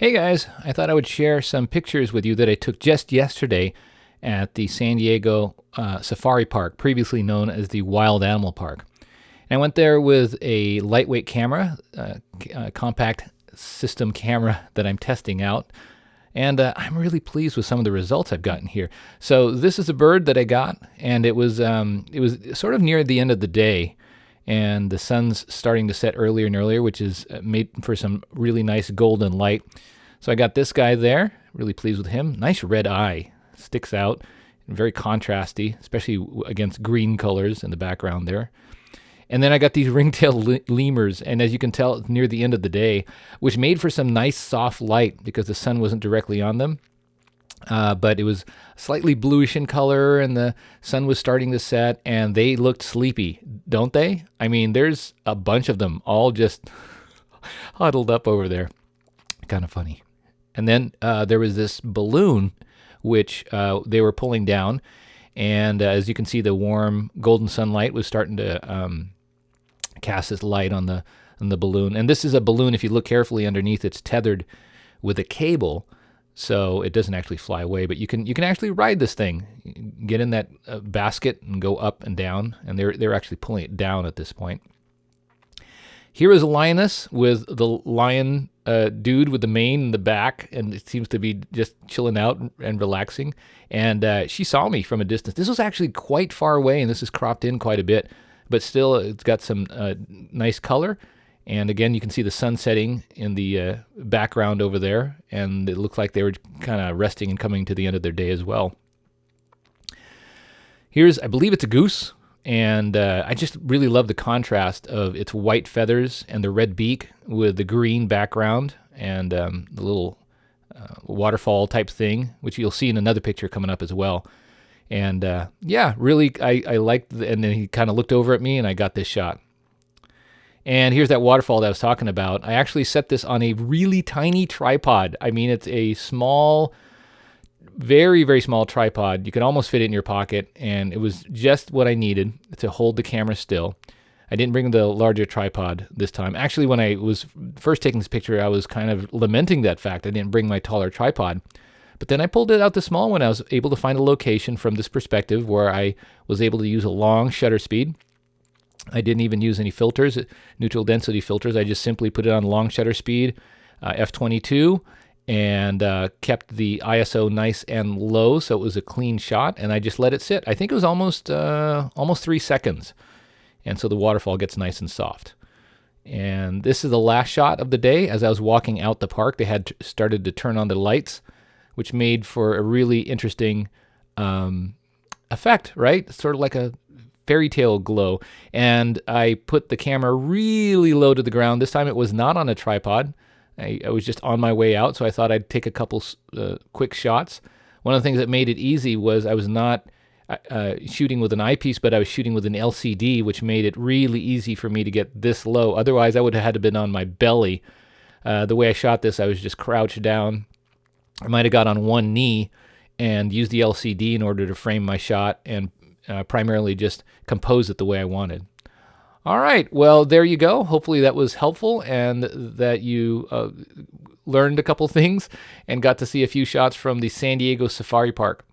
Hey guys, I thought I would share some pictures with you that I took just yesterday at the San Diego Safari Park, previously known as the Wild Animal Park. And I went there with a lightweight camera, compact system camera that I'm testing out. And I'm really pleased with some of the results I've gotten here. So this is a bird that I got, and it was sort of near the end of the day, and the sun's starting to set earlier and earlier, which is made for some really nice golden light. So I got this guy there, really pleased with him. Nice red eye, sticks out, very contrasty, especially against green colors in the background there. And then I got these ringtailed lemurs, and as you can tell, it's near the end of the day, which made for some nice soft light because the sun wasn't directly on them. But it was slightly bluish in color, and the sun was starting to set, and they looked sleepy, don't they? I mean, there's a bunch of them all just huddled up over there. Kind of funny. And then there was this balloon, which they were pulling down, and as you can see, the warm golden sunlight was starting to cast this light on the balloon. And this is a balloon, if you look carefully underneath, it's tethered with a cable, so it doesn't actually fly away, but you can actually ride this thing. Get in that basket and go up and down, and they're actually pulling it down at this point. Here is a lioness with the lion dude with the mane in the back, and it seems to be just chilling out and relaxing. And she saw me from a distance. This was actually quite far away, and this is cropped in quite a bit, but still it's got some nice color. And again, you can see the sun setting in the background over there, and it looked like they were kind of resting and coming to the end of their day as well. Here's, I believe it's a goose, and I just really love the contrast of its white feathers and the red beak with the green background and the little waterfall type thing, which you'll see in another picture coming up as well. And yeah, really, I liked, and then he kind of looked over at me, and I got this shot. And here's that waterfall that I was talking about. I actually set this on a really tiny tripod. I mean, it's a small, very, very small tripod. You can almost fit it in your pocket, and it was just what I needed to hold the camera still. I didn't bring the larger tripod this time. Actually, when I was first taking this picture, I was kind of lamenting that fact. I didn't bring my taller tripod. But then I pulled it out the small one. I was able to find a location from this perspective where I was able to use a long shutter speed. I didn't even use any filters, neutral density filters. I just simply put it on long shutter speed, f/22, and kept the ISO nice and low, so it was a clean shot, and I just let it sit. I think it was almost 3 seconds, and so the waterfall gets nice and soft. And this is the last shot of the day. As I was walking out the park, they had started to turn on the lights, which made for a really interesting effect, right? Sort of like a fairy tale glow. And I put the camera really low to the ground. This time it was not on a tripod. I was just on my way out, so I thought I'd take a couple quick shots. One of the things that made it easy was I was not shooting with an eyepiece, but I was shooting with an LCD, which made it really easy for me to get this low. Otherwise, I would have had to been on my belly. The way I shot this, I was just crouched down. I might have got on one knee and used the LCD in order to frame my shot and primarily just compose it the way I wanted. All right, well, there you go. Hopefully that was helpful and that you learned a couple things and got to see a few shots from the San Diego Safari Park.